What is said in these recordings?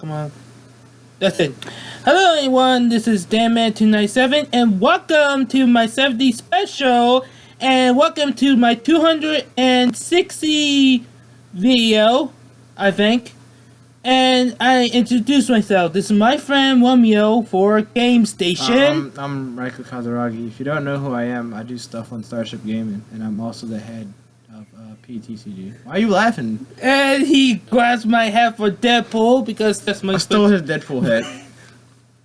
Come on. That's it. Hello, everyone. This is DanMan297, and welcome to my 70 special, and welcome to my 260 video, I think. And I introduce myself. This is my friend Romeo for Game Station. I'm Raiko Kazaragi. If you don't know who I am, I do stuff on Starship Gaming, and I'm also the head of PTCG. Why are you laughing? And he grabs my hat for Deadpool because that's my. I stole his Deadpool hat.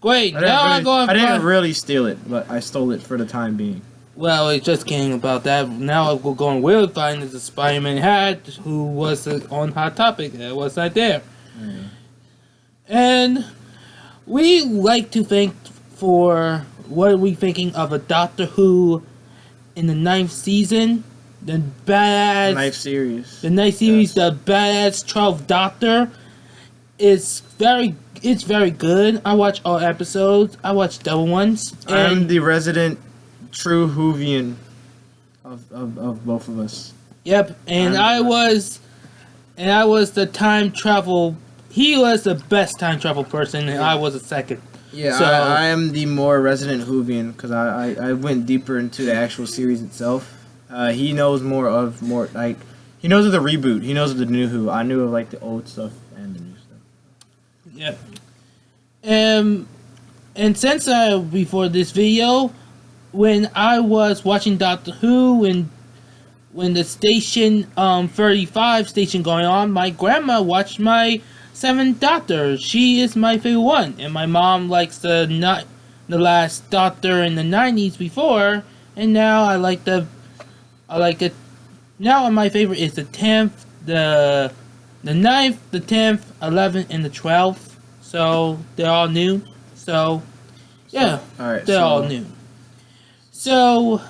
Great. I didn't really steal it, but I stole it for the time being. Well, it's just kidding about that. Now we're going really fine as the Spider-Man hat, who was on Hot Topic. That was not there. Yeah. And we like to think for what are we thinking of a Doctor Who in the 9th season, the badass 9th series. The 9th series, yes. The badass 12th Doctor is very good. I watch all episodes. I watch double ones. I'm the resident true Whovian of both of us. Yep, and I was the time travel. He was the best time travel person, and I was a second. Yeah, so, I am the more resident Whovian because I went deeper into the actual series itself. He knows he knows of the reboot. He knows of the new Who. I knew of like the old stuff and the new stuff. Yep. And since before this video, when I was watching Doctor Who when the station 35 station going on, my grandma watched my 7th Doctor. She is my favorite one, and my mom likes the last Doctor in the 90s before, and now I like it. Now my favorite is the 10th, the 9th, the 10th, 11th, and the 12th. So they're all new. So yeah, they're all new. So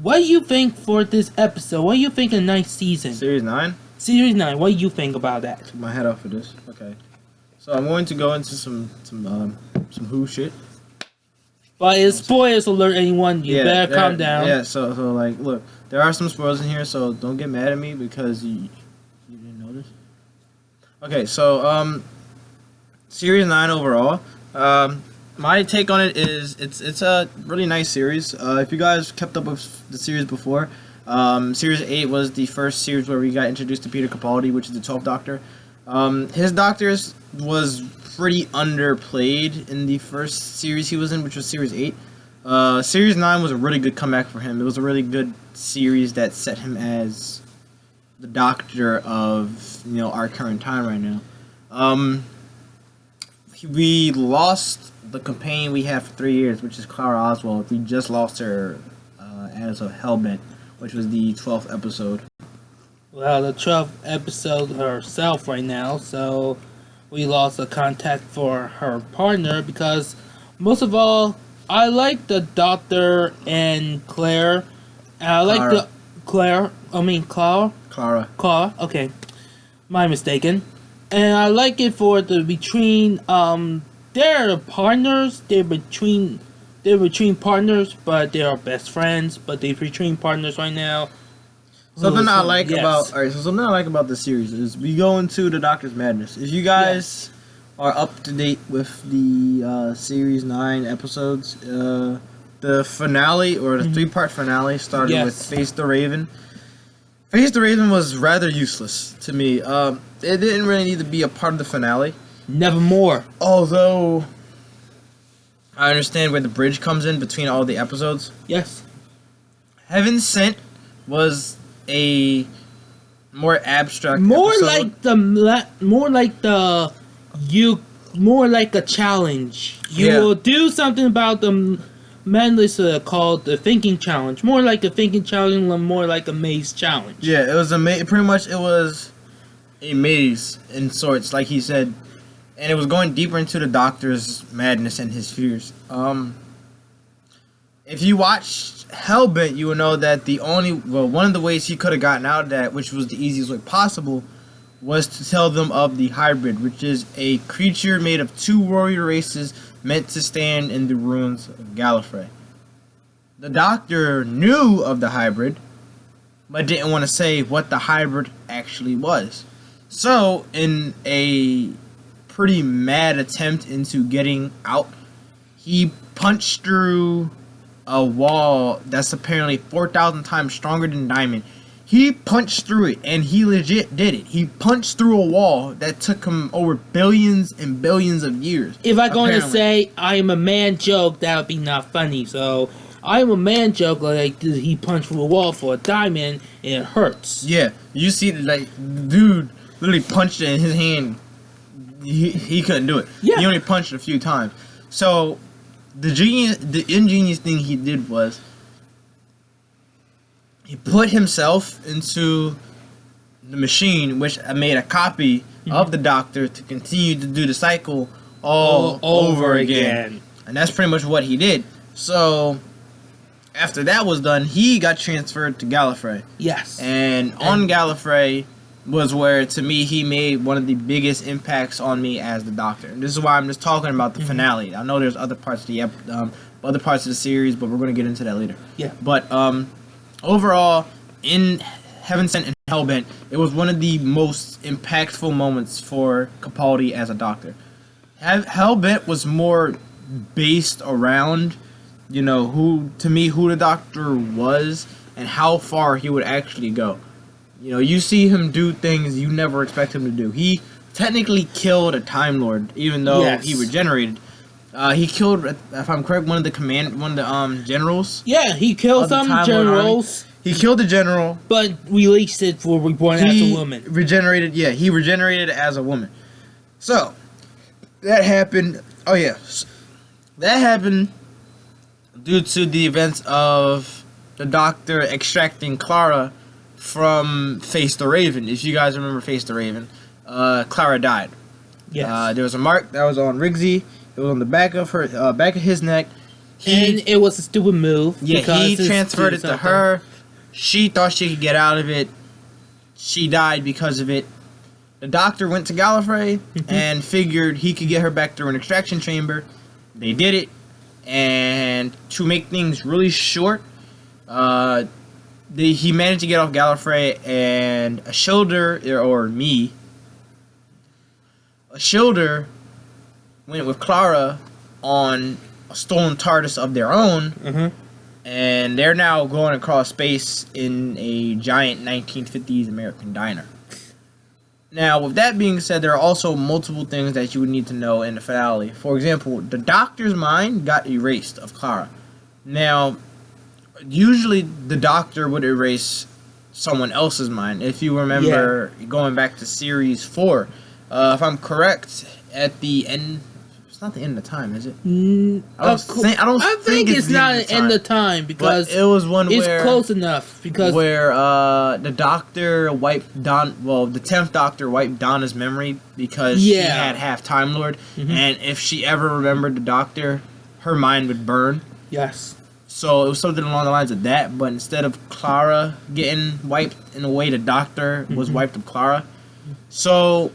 what do you think for this episode? What do you think of the 9th season? Series 9? Series 9, what do you think about that? Took my head off for this. Okay. So I'm going to go into some Who shit. But it's spoilers alert, anyone. You better calm down. Yeah, so like, look, there are some spoilers in here, so don't get mad at me because you didn't notice. Okay, so Series 9 overall. My take on it is it's a really nice series. If you guys kept up with the series before, Series 8 was the first series where we got introduced to Peter Capaldi, which is the 12th Doctor. His Doctors was pretty underplayed in the first series he was in, which was Series 8. Series 9 was a really good comeback for him. It was a really good series that set him as the Doctor of our current time right now. We lost the companion we had for 3 years, which is Clara Oswald. We just lost her as of Hellbent, which was the 12th episode. Well, the 12th episode herself right now, so we lost a contact for her partner because, most of all, I like the Doctor and Claire. I like Clara. Clara, okay. My mistaken. And I like it for the between, they're partners, they're between partners, but they are best friends, but they're between partners right now. Something I like about the series is we go into the Doctor's Madness. If you guys are up to date with the Series 9 episodes, the finale, or the 3-part finale, started with Face the Raven. Face the Raven was rather useless to me. It didn't really need to be a part of the finale. Nevermore. Although I understand where the bridge comes in between all the episodes. Yes. Heaven Sent was a more abstract more episode. More like a challenge. You will do something about the madness called the thinking challenge. More like a thinking challenge, more like a maze challenge. Yeah, it was pretty much it was a maze in sorts, like he said, and it was going deeper into the Doctor's madness and his fears. If you watched Hellbent, you will know that one of the ways he could have gotten out of that, which was the easiest way possible, was to tell them of the hybrid, which is a creature made of 2 warrior races meant to stand in the ruins of Gallifrey. The Doctor knew of the hybrid, but didn't want to say what the hybrid actually was. So, in a pretty mad attempt into getting out. He punched through a wall that's apparently 4,000 times stronger than diamond. He punched through it, and he legit did it. He punched through a wall that took him over billions and billions of years. If I'm going to say I am a man joke, that would be not funny. So I am a man joke, like he punched through a wall for a diamond, and it hurts. Yeah, you see, like, dude literally punched it in his hand. He couldn't do it. Yeah. He only punched it a few times. So the ingenious thing he did was he put himself into the machine, which made a copy of the Doctor to continue to do the cycle all over again. And that's pretty much what he did. So after that was done, he got transferred to Gallifrey. Yes. And on Gallifrey was where, to me, he made one of the biggest impacts on me as the Doctor. And this is why I'm just talking about the finale. I know there's other parts of the other parts of the series, but we're going to get into that later. Yeah. But overall, in Heaven Sent and Hellbent, it was one of the most impactful moments for Capaldi as a Doctor. Hellbent was more based around, you know, who the Doctor was and how far he would actually go. You know, you see him do things you never expect him to do. He technically killed a Time Lord, even though he regenerated. He killed, if I'm correct, one of the generals. Yeah, he killed some generals. He killed the general, but released it for reborn as a woman. He regenerated as a woman. So that happened. Oh yeah, that happened due to the events of the Doctor extracting Clara from Face the Raven. If you guys remember Face the Raven, Clara died. Yes. There was a mark that was on Rigsy. It was on the back of her, back of his neck. And it was a stupid move. Yeah, he transferred it to her. She thought she could get out of it. She died because of it. The Doctor went to Gallifrey and figured he could get her back through an extraction chamber. They did it. And to make things really short, he managed to get off Gallifrey, and a Shieldar went with Clara on a stolen TARDIS of their own, and they're now going across space in a giant 1950s American diner. Now, with that being said, there are also multiple things that you would need to know in the finale. For example, the Doctor's mind got erased of Clara. Now, usually the Doctor would erase someone else's mind. If you remember going back to Series 4, if I'm correct, at the end... It's not the end of time, is it? I think it's not the end of time because it was one it's close enough because where the Doctor wiped the 10th Doctor wiped Donna's memory because she had half Time Lord, and if she ever remembered the Doctor, her mind would burn. Yes. So it was something along the lines of that, but instead of Clara getting wiped in a way, the Doctor was wiped of Clara. So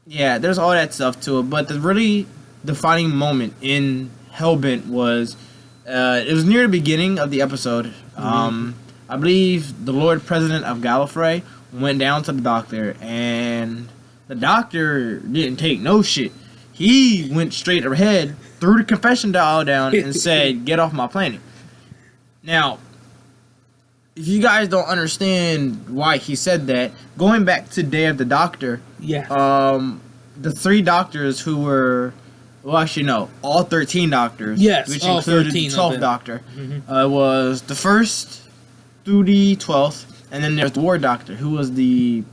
yeah, there's all that stuff to it, but the really defining moment in Hellbent was it was near the beginning of the episode. I believe the Lord President of Gallifrey went down to the Doctor, and the Doctor didn't take no shit. He went straight ahead, threw the confession dial down, and said, "Get off my planet." Now, if you guys don't understand why he said that, going back to Day of the Doctor, the 3 Doctors who were, well, actually no, all 13 Doctors, which included the 12th Doctor, was the 1st through the 12th, and then there's the War Doctor, who was he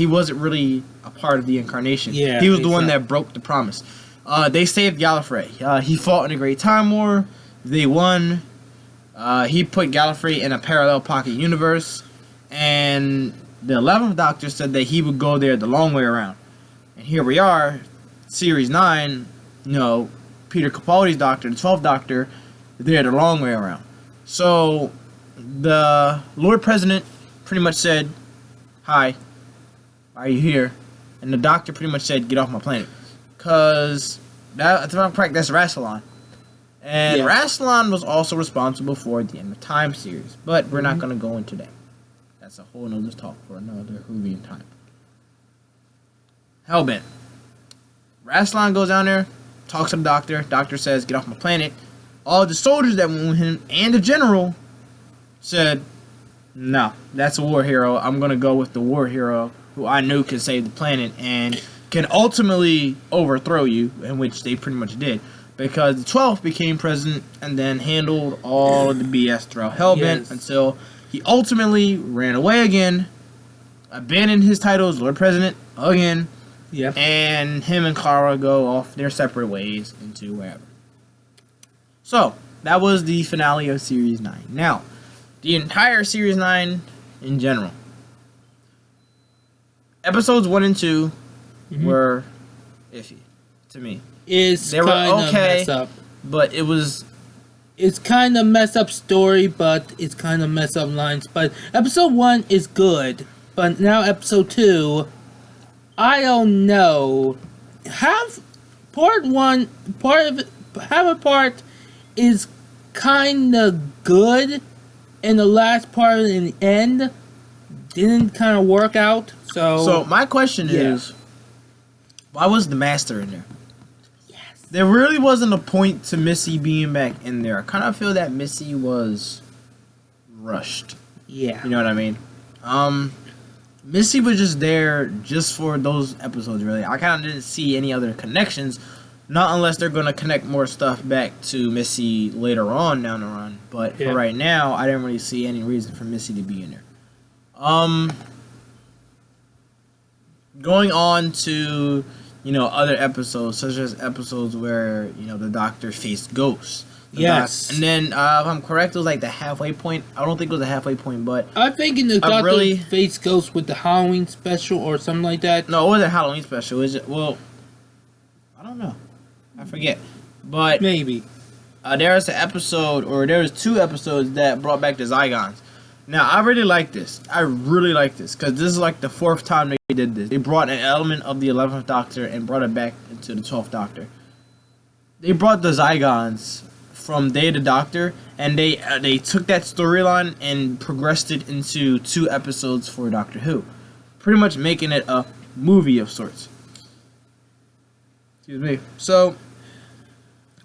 wasn't really a part of the incarnation. He was the one that broke the promise. They saved Gallifrey. He fought in a Great Time War. They won. He put Gallifrey in a parallel pocket universe, and the 11th Doctor said that he would go there the long way around. And here we are, Series 9, Peter Capaldi's Doctor, the 12th Doctor, they're the long way around. So, the Lord President pretty much said, "Hi, are you here?" And the Doctor pretty much said, "Get off my planet." Because, if I'm correct, that's Rassilon. And Rassilon was also responsible for the End of Time series. But we're not going to go into that. That's a whole nother talk for another Whovian time. hellbent. Rassilon goes down there, talks to the doctor. Doctor says, "Get off my planet." All the soldiers that went with him and the general said, "No, that's a war hero. I'm gonna go with the war hero who I knew could save the planet and can ultimately overthrow you," in which they pretty much did. Because the 12th became president and then handled all of the BS throughout Hellbent until he ultimately ran away again, abandoned his title as Lord President again, and him and Clara go off their separate ways into wherever. So, that was the finale of Series 9. Now, the entire Series 9 in general. Episodes 1 and 2 were iffy to me. They were okay, messed up. But it was... It's kind of messed up story, but it's kind of messed up lines. But episode 1 is good. But now episode 2, I don't know. Half a part is kind of good, and the last part in the end didn't kind of work out. So my question is, why was the Master in there? There really wasn't a point to Missy being back in there. I kind of feel that Missy was rushed. Yeah. You know what I mean? Missy was just there just for those episodes, really. I kind of didn't see any other connections. Not unless they're going to connect more stuff back to Missy later on down the run. But for right now, I didn't really see any reason for Missy to be in there. Going on to... other episodes, such as episodes where, the Doctor faced ghosts. And then, if I'm correct, it was like the halfway point. I don't think it was the halfway point, but... I'm thinking the Doctor faced ghosts with the Halloween special or something like that. No, it wasn't a Halloween special. Well, I don't know. I forget. But... Maybe. There was an episode, or there was 2 episodes that brought back the Zygons. Now, I really like this. I really like this, because this is like the 4th time they did this. They brought an element of the 11th Doctor and brought it back into the 12th Doctor. They brought the Zygons from Day of the Doctor, and they took that storyline and progressed it into 2 episodes for Doctor Who. Pretty much making it a movie of sorts. Excuse me. So,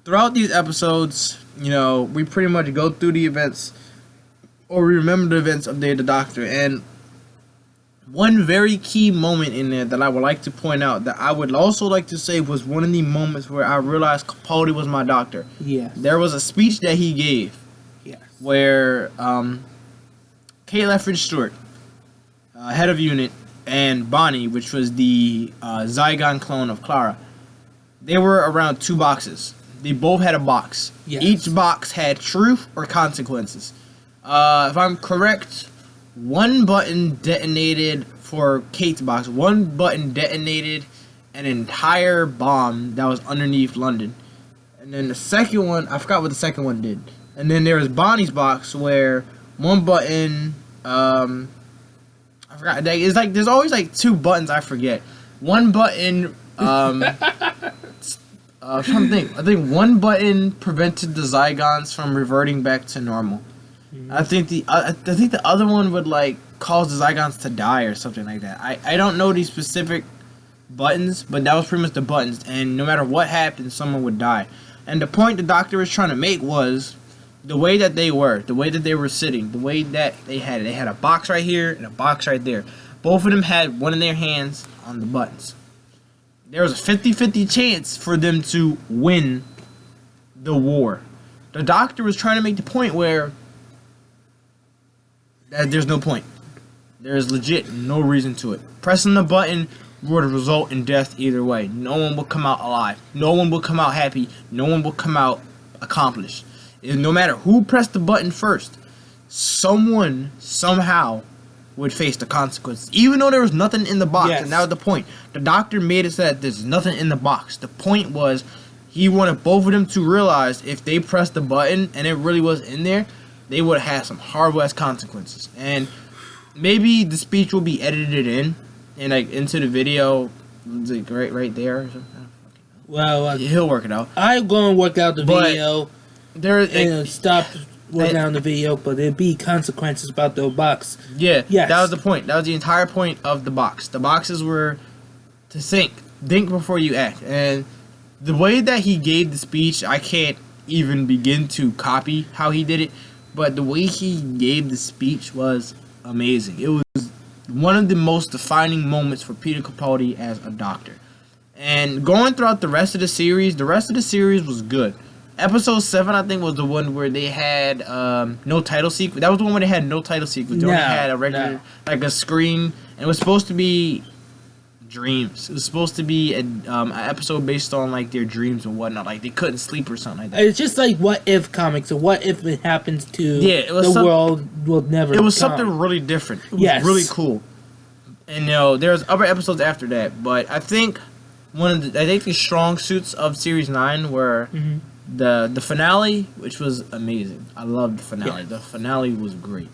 throughout these episodes, we pretty much go through the events, or remember the events of Day of the Doctor, and one very key moment in there that I would like to point out, that I would also like to say was one of the moments where I realized Capaldi was my doctor. Yes. There was a speech that he gave, where Kate Lethbridge Stewart, head of unit, and Bonnie, which was the Zygon clone of Clara, they were around 2 boxes. They both had a box. Yes. Each box had truth or consequences. If I'm correct, 1 button detonated for Kate's box. 1 button detonated an entire bomb that was underneath London. And then the second one, I forgot what the second one did. And then there was Bonnie's box where 1 button, I forgot. It's like, there's always like 2 buttons I forget. 1 button, I'm trying to think. I think 1 button prevented the Zygons from reverting back to normal. I think the other one would like cause the Zygons to die or something like that. I don't know these specific buttons, but that was pretty much the buttons, and no matter what happened, someone would die. And the point the Doctor was trying to make was the way that they were sitting, the way that they had it. They had a box right here and a box right there. Both of them had one in their hands on the buttons. There was a 50-50 chance for them to win the war. The Doctor was trying to make the point where there's no point. There is legit no reason to it. Pressing the button would result in death either way. No one will come out alive. No one will come out happy. No one will come out accomplished. No matter who pressed the button first, someone somehow would face the consequences. Even though there was nothing in the box. Yes. And that was the point. The Doctor made it so that there's nothing in the box. The point was he wanted both of them to realize if they pressed the button and it really was in there, they would have had some horrible-ass consequences. And maybe the speech will be edited in and like into the video, like right there or something. Well, he'll work it out. I'm going to work out the video and stop working on the video, but there'd be consequences about the box. Yeah, yes. That was the point. That was the entire point of the box. The boxes were to think before you act. And the way that he gave the speech, I can't even begin to copy how he did it, but the way he gave the speech was amazing. It was one of the most defining moments for Peter Capaldi as a doctor. And going throughout the rest of the series was good. Episode 7, I think, was the one where they had no title sequence. That was the one where they had no title sequence. They only had a regular, like a screen, and it was supposed to be dreams. It was supposed to be an episode based on like their dreams and whatnot. Like they couldn't sleep or something like that. It's just like what if comics. So what if it happens to the world will never. It was something really different. It was really cool. And there's other episodes after that, but I think the strong suits of series 9 were the finale, which was amazing. I loved the finale. Yeah. The finale was great.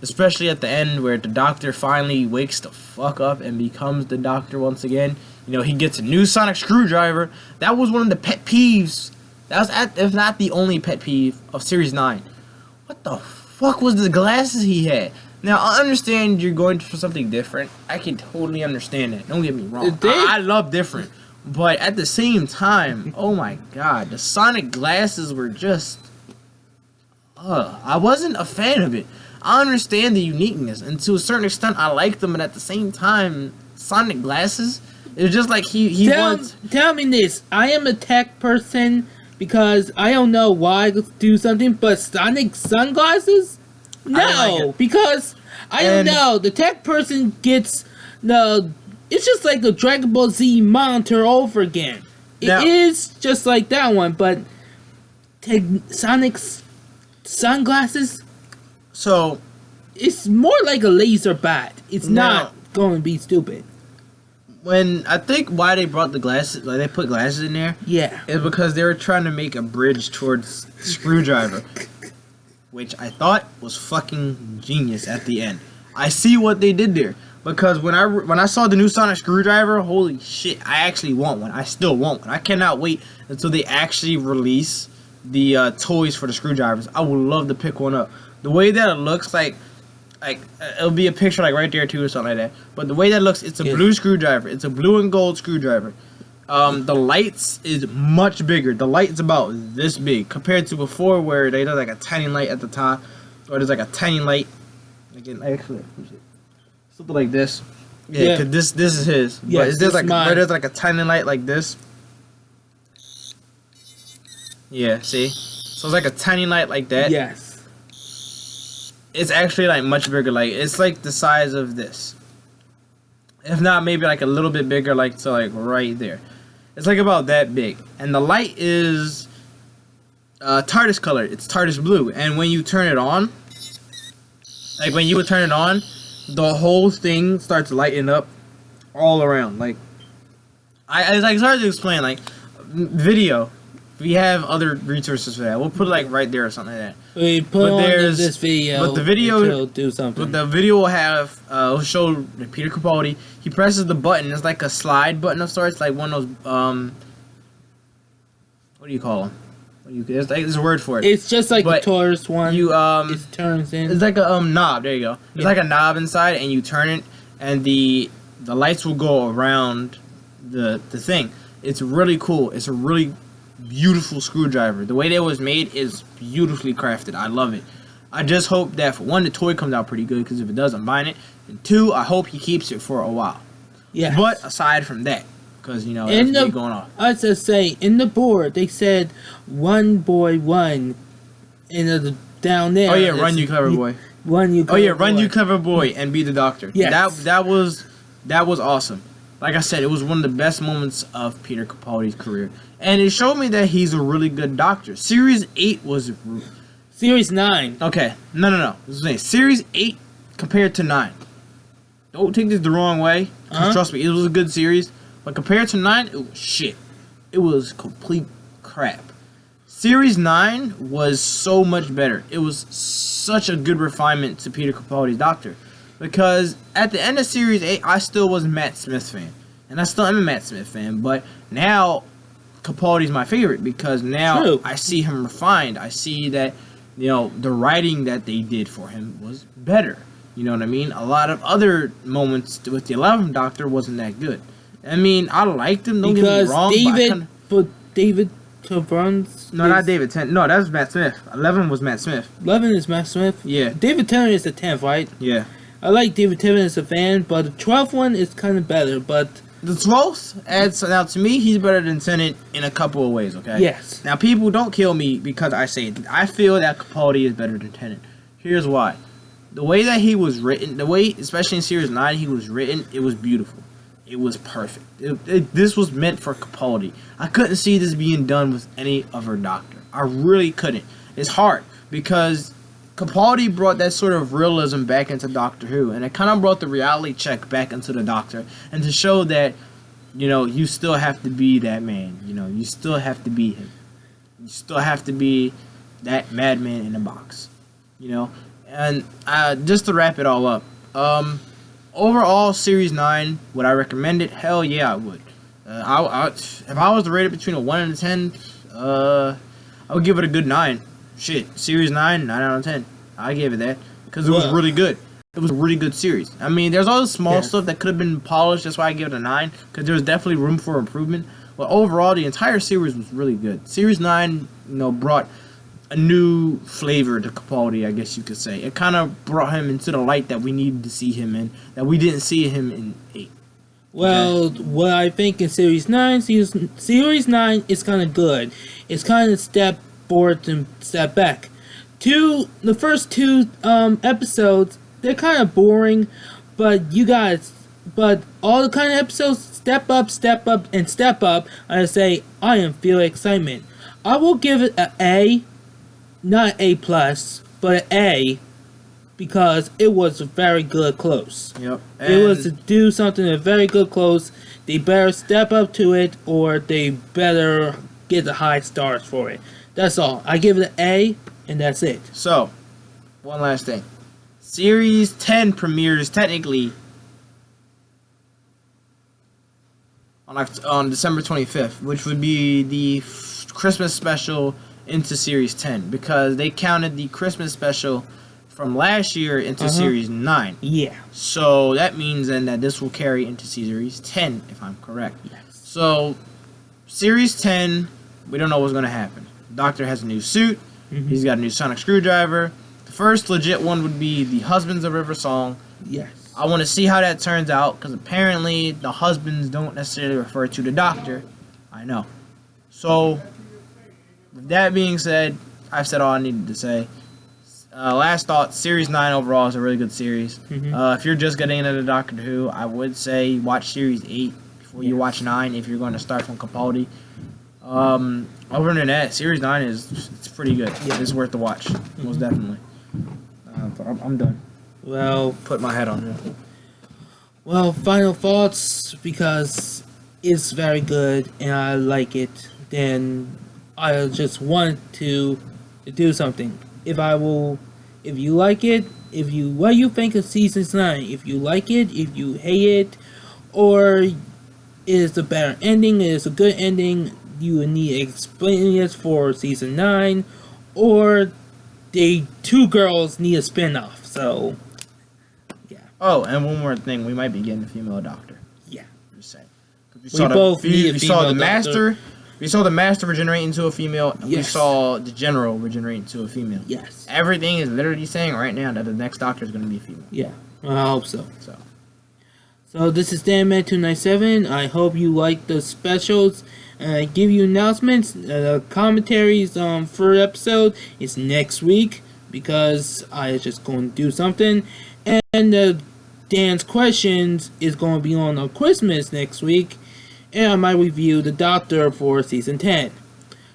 Especially at the end where the Doctor finally wakes the fuck up and becomes the Doctor once again. He gets a new sonic screwdriver. That was one of the pet peeves. That was, if not the only pet peeve of Series 9. What the fuck was the glasses he had? Now, I understand you're going for something different. I can totally understand that. Don't get me wrong. I love different. But at the same time, oh my god, the sonic glasses were just... I wasn't a fan of it. I understand the uniqueness, and to a certain extent, I like them, but at the same time, sonic glasses, it was just like he wants... Tell me this, I am a tech person, because I don't know why to do something, but sonic sunglasses? No, because, I don't know, the tech person gets it's just like the Dragon Ball Z monitor over again. It is just like that one, but Sonic sunglasses... So, it's more like a laser bat. It's not going to be stupid. When I think why they brought the glasses, like they put glasses in there, is because they were trying to make a bridge towards Screwdriver, which I thought was fucking genius at the end. I see what they did there because when I saw the new Sonic Screwdriver, holy shit, I actually want one. I still want one. I cannot wait until they actually release the toys for the screwdrivers. I would love to pick one up. The way that it looks, like it'll be a picture like right there too or something like that. But the way that it looks, it's a blue screwdriver. It's a blue and gold screwdriver. The lights is much bigger. The light is about this big compared to before where they did like a tiny light at the top, or there's like a tiny light. Again, actually, something like this. Yeah, because this is his. But is there like where there's like a tiny light like this? Yeah, see. So it's like a tiny light like that. Yes. It's actually like much bigger. Like it's like the size of this. If not, maybe like a little bit bigger, like so like right there. It's like about that big. And the light is TARDIS color. It's TARDIS blue. And when you turn it on, like when you would turn it on, the whole thing starts lighting up all around. Like it's hard to explain. Like video. We have other resources for that. We'll put it like right there or something like that. We put on this video. But the video will do something. But the video will have will show Peter Capaldi. He presses the button. It's like a slide button of sorts, like one of those what do you call them? There's a word for it. It's just like the Taurus one. It turns in. It's like a knob. There you go. It's like a knob inside, and you turn it, and the lights will go around the thing. It's really cool. It's a really beautiful screwdriver. The way that it was made is beautifully crafted. I love it. I just hope that for one, the toy comes out pretty good, because if it does, I'm buying it. And two, I hope he keeps it for a while. Yeah. But aside from that, because that's going off. I just say in the board they said one boy one, and down there. Oh yeah, run you clever boy. Run you clever boy and be the Doctor. Yes. That was awesome. Like I said, it was one of the best moments of Peter Capaldi's career. And it showed me that he's a really good Doctor. Series 8 was... Series 9. Okay. No. Series 8 compared to 9. Don't take this the wrong way. Trust me, it was a good series. But compared to 9, it was shit. It was complete crap. Series 9 was so much better. It was such a good refinement to Peter Capaldi's Doctor. Because at the end of Series 8, I still was a Matt Smith fan. And I still am a Matt Smith fan. But now, Capaldi's my favorite. Because now I see him refined. I see that, the writing that they did for him was better. You know what I mean? A lot of other moments with the 11th Doctor wasn't that good. I mean, I liked him. Don't get me wrong. David Tennant. No, not David Tennant. No, that was Matt Smith. 11 was Matt Smith. 11 is Matt Smith. Yeah. David Tennant is the 10th, right? Yeah. I like David Tennant as a fan, but the 12th one is kind of better. But the 12th adds now to me. He's better than Tennant in a couple of ways. Okay. Yes. Now, people don't kill me because I say it. I feel that Capaldi is better than Tennant. Here's why. The way that he was written, the way, especially in Series 9, he was written, it was beautiful. It was perfect. This was meant for Capaldi. I couldn't see this being done with any other Doctor. I really couldn't. It's hard because Capaldi brought that sort of realism back into Doctor Who, and it kind of brought the reality check back into the Doctor, and to show that, you know, you still have to be that man. You know, you still have to be him. You still have to be that madman in the box. You know? And just to wrap it all up, overall, Series 9, would I recommend it? Hell yeah, I would. If I was to rate it between a 1 and a 10, I would give it a good 9. Shit, Series 9, 9 out of 10. I gave it that. Because it was really good. It was a really good series. I mean, there's all the small stuff that could have been polished. That's why I give it a 9. Because there was definitely room for improvement. But overall, the entire series was really good. Series 9, you know, brought a new flavor to Capaldi, I guess you could say. It kind of brought him into the light that we needed to see him in, that we didn't see him in 8. Well, what I think in Series 9, Series 9 is kind of good. It's kind of step forward and step back. The first 2 episodes, they're kind of boring, but all the kind of episodes, step up, and step up, I say, I am feeling excitement. I will give it an A. Not A+, but an A, because it was a very good close. Yep. It was to do something very good close. They better step up to it, or they better get the high stars for it. That's all. I give it an A, and that's it. So, one last thing. Series 10 premieres technically on December 25th, which would be the Christmas special into Series 10, because they counted the Christmas special from last year into Series 9. Yeah. So that means then that this will carry into Series 10, if I'm correct. Yes. So, Series 10, we don't know what's going to happen. The Doctor has a new suit. He's got a new sonic screwdriver. The first legit one would be the Husbands of River Song. Yes. I want to see how that turns out, because apparently the husbands don't necessarily refer to the Doctor. I know. So, with that being said, I've said all I needed to say. Last thought, Series 9 overall is a really good series. If you're just getting into the Doctor Who, I would say watch Series 8 before you watch 9 if you're going to start from Capaldi. Other than that, Series 9 it's pretty good. Yeah, it's worth the watch, most definitely. But I'm done. Well, put my head on it. Well, final thoughts, because it's very good and I like it. Then I just want to do something. If you like it, what you think of Season 9, if you like it, if you hate it, or is a better ending, is a good ending, you need to explain this for Season 9, or the 2 girls need a spin-off, so, yeah. Oh, and one more thing, we might be getting a female Doctor. Yeah. Just saying. We both need a female Doctor. We saw the Master regenerate into a female. Yes. We saw the General regenerate into a female. Yes. Everything is literally saying right now that the next Doctor is going to be a female. Yeah. I hope so. So this is DanMan297. I hope you like the specials. I give you announcements. Commentaries for episode is next week, because I just going to do something. And Dan's questions is going to be on Christmas next week. And I might review the Doctor for Season 10.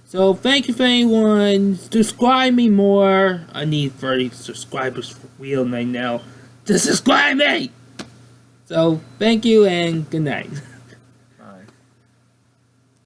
So, thank you for anyone. Subscribe me more. I need 30 subscribers for real right now to subscribe me! So, thank you and good night.